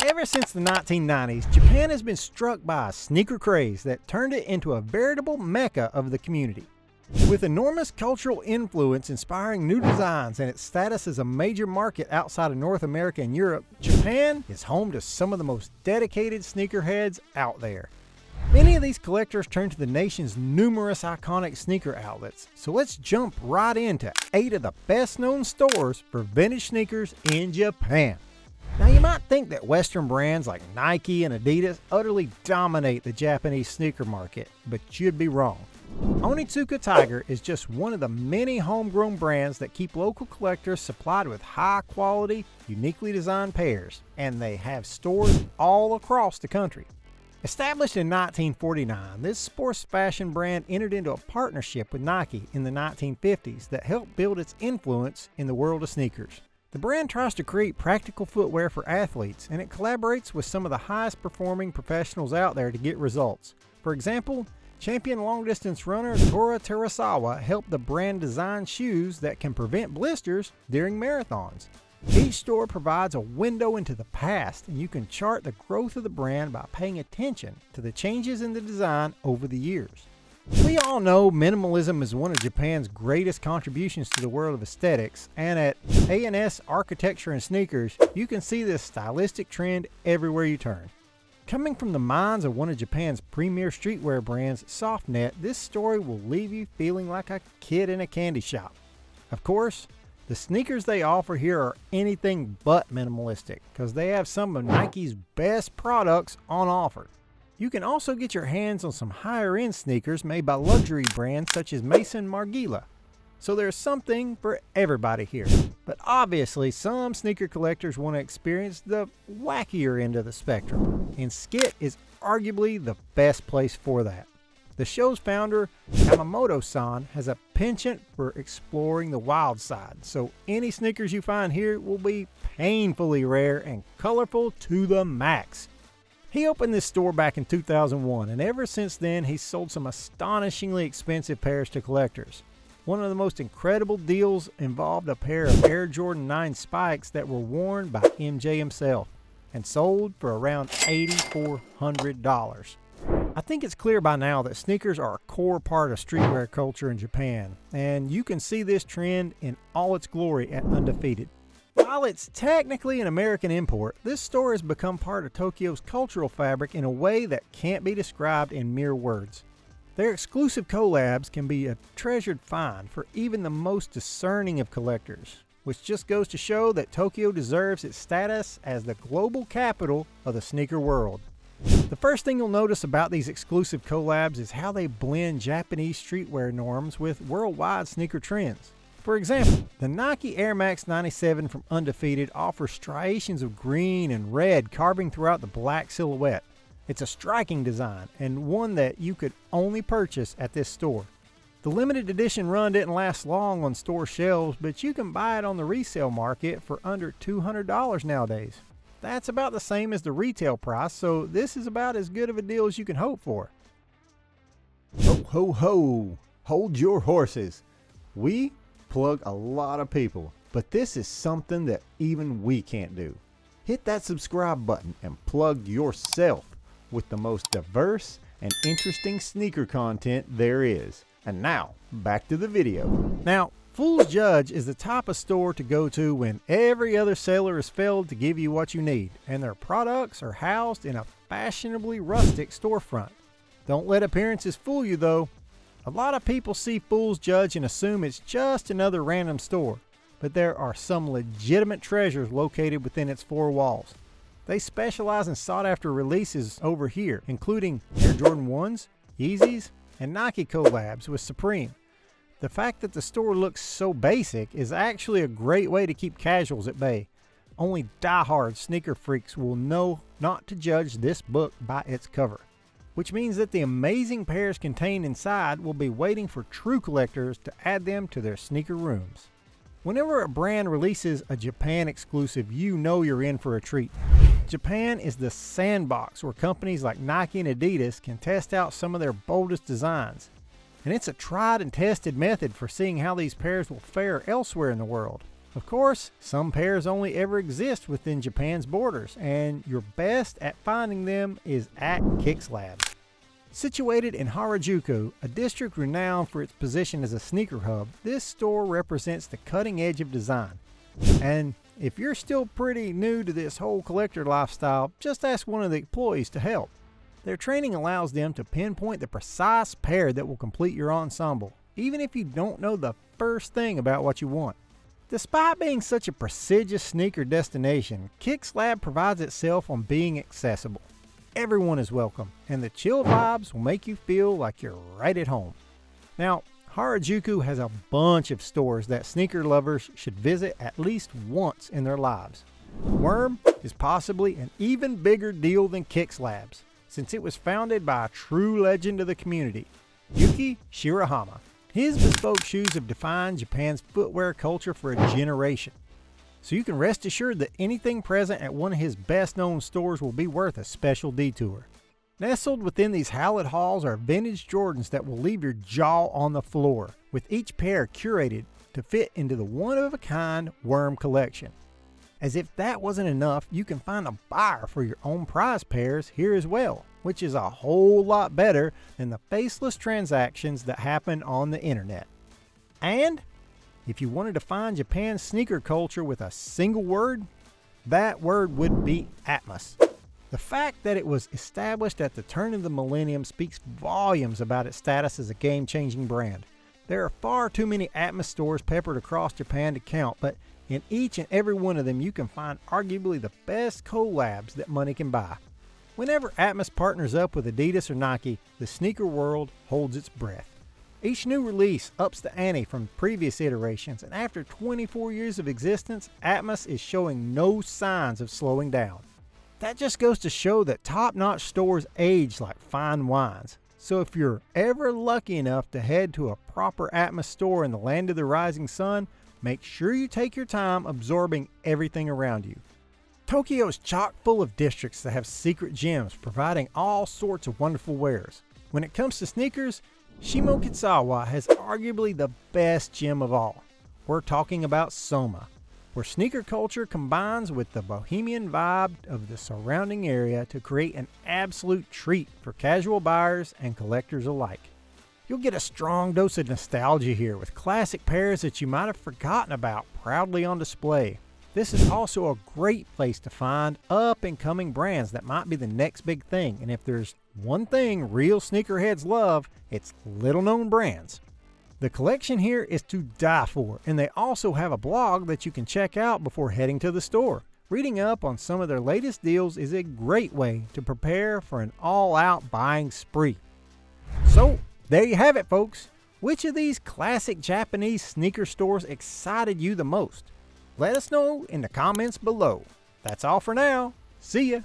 Ever since the 1990s, Japan has been struck by a sneaker craze that turned it into a veritable mecca of the community. With enormous cultural influence inspiring new designs and its status as a major market outside of North America and Europe, Japan is home to some of the most dedicated sneakerheads out there. Many of these collectors turn to the nation's numerous iconic sneaker outlets, so let's jump right into 8 of the best known stores for vintage sneakers in Japan. Now you might think that Western brands like Nike and Adidas utterly dominate the Japanese sneaker market, but you'd be wrong. Onitsuka Tiger is just one of the many homegrown brands that keep local collectors supplied with high quality, uniquely designed pairs, and they have stores all across the country. Established in 1949, this sports fashion brand entered into a partnership with Nike in the 1950s that helped build its influence in the world of sneakers. The brand tries to create practical footwear for athletes, and it collaborates with some of the highest performing professionals out there to get results. For example, champion long-distance runner Tora Terasawa helped the brand design shoes that can prevent blisters during marathons. Each store provides a window into the past, and you can chart the growth of the brand by paying attention to the changes in the design over the years. We all know minimalism is one of Japan's greatest contributions to the world of aesthetics, and at A&S Architecture and Sneakers, you can see this stylistic trend everywhere you turn. Coming from the minds of one of Japan's premier streetwear brands, Softnet, this story will leave you feeling like a kid in a candy shop. Of course, the sneakers they offer here are anything but minimalistic, because they have some of Nike's best products on offer. You can also get your hands on some higher-end sneakers made by luxury brands such as Maison Margiela. So there's something for everybody here. But obviously, some sneaker collectors want to experience the wackier end of the spectrum, and Skit is arguably the best place for that. The show's founder, Yamamoto-san, has a penchant for exploring the wild side, so any sneakers you find here will be painfully rare and colorful to the max. He opened this store back in 2001, and ever since then he's sold some astonishingly expensive pairs to collectors. One of the most incredible deals involved a pair of Air Jordan 9 spikes that were worn by MJ himself and sold for around $8,400. I think it's clear by now that sneakers are a core part of streetwear culture in Japan, and you can see this trend in all its glory at Undefeated. While it's technically an American import, this store has become part of Tokyo's cultural fabric in a way that can't be described in mere words. Their exclusive collabs can be a treasured find for even the most discerning of collectors, which just goes to show that Tokyo deserves its status as the global capital of the sneaker world. The first thing you'll notice about these exclusive collabs is how they blend Japanese streetwear norms with worldwide sneaker trends. For example, the Nike Air Max 97 from Undefeated offers striations of green and red carving throughout the black silhouette. It's a striking design, and one that you could only purchase at this store. The limited edition run didn't last long on store shelves, but you can buy it on the resale market for under $200 nowadays. That's about the same as the retail price, so this is about as good of a deal as you can hope for. Ho ho ho! Hold your horses! We plug a lot of people, but this is something that even we can't do. Hit that subscribe button and plug yourself with the most diverse and interesting sneaker content there is. And now, back to the video. Now, Fool's Judge is the type of store to go to when every other seller has failed to give you what you need, and their products are housed in a fashionably rustic storefront. Don't let appearances fool you though. A lot of people see Fool's Judge and assume it's just another random store, but there are some legitimate treasures located within its 4 walls. They specialize in sought-after releases over here, including Air Jordan 1s, Yeezys, and Nike collabs with Supreme. The fact that the store looks so basic is actually a great way to keep casuals at bay. Only die-hard sneaker freaks will know not to judge this book by its cover, which means that the amazing pairs contained inside will be waiting for true collectors to add them to their sneaker rooms. Whenever a brand releases a Japan exclusive, you know you're in for a treat. Japan is the sandbox where companies like Nike and Adidas can test out some of their boldest designs. And it's a tried and tested method for seeing how these pairs will fare elsewhere in the world. Of course, some pairs only ever exist within Japan's borders, and your best at finding them is at Kickslab. Situated in Harajuku, a district renowned for its position as a sneaker hub, this store represents the cutting edge of design. And if you're still pretty new to this whole collector lifestyle, just ask one of the employees to help. Their training allows them to pinpoint the precise pair that will complete your ensemble, even if you don't know the first thing about what you want. Despite being such a prestigious sneaker destination, Kickslab prides itself on being accessible. Everyone is welcome, and the chill vibes will make you feel like you're right at home. Now, Harajuku has a bunch of stores that sneaker lovers should visit at least once in their lives. Worm is possibly an even bigger deal than Kickslab's, since it was founded by a true legend of the community, Yuki Shirahama. His bespoke shoes have defined Japan's footwear culture for a generation. So you can rest assured that anything present at one of his best-known stores will be worth a special detour. Nestled within these hallowed halls are vintage Jordans that will leave your jaw on the floor, with each pair curated to fit into the one-of-a-kind Worm collection. As if that wasn't enough, you can find a buyer for your own prize pairs here as well, which is a whole lot better than the faceless transactions that happen on the internet. And if you wanted to find Japan's sneaker culture with a single word, that word would be Atmos. The fact that it was established at the turn of the millennium speaks volumes about its status as a game-changing brand. There are far too many Atmos stores peppered across Japan to count, but in each and every one of them you can find arguably the best collabs that money can buy. Whenever Atmos partners up with Adidas or Nike, the sneaker world holds its breath. Each new release ups the ante from previous iterations, and after 24 years of existence, Atmos is showing no signs of slowing down. That just goes to show that top-notch stores age like fine wines. So if you're ever lucky enough to head to a proper Atmos store in the land of the rising sun, make sure you take your time absorbing everything around you. Tokyo is chock full of districts that have secret gems providing all sorts of wonderful wares. When it comes to sneakers, Shimokitsuwa has arguably the best gem of all. We're talking about Soma, where sneaker culture combines with the bohemian vibe of the surrounding area to create an absolute treat for casual buyers and collectors alike. You'll get a strong dose of nostalgia here with classic pairs that you might have forgotten about proudly on display. This is also a great place to find up-and-coming brands that might be the next big thing, and if there's one thing real sneakerheads love, it's little-known brands. The collection here is to die for, and they also have a blog that you can check out before heading to the store. Reading up on some of their latest deals is a great way to prepare for an all-out buying spree. So, there you have it, folks. Which of these classic Japanese sneaker stores excited you the most? Let us know in the comments below. That's all for now. See ya.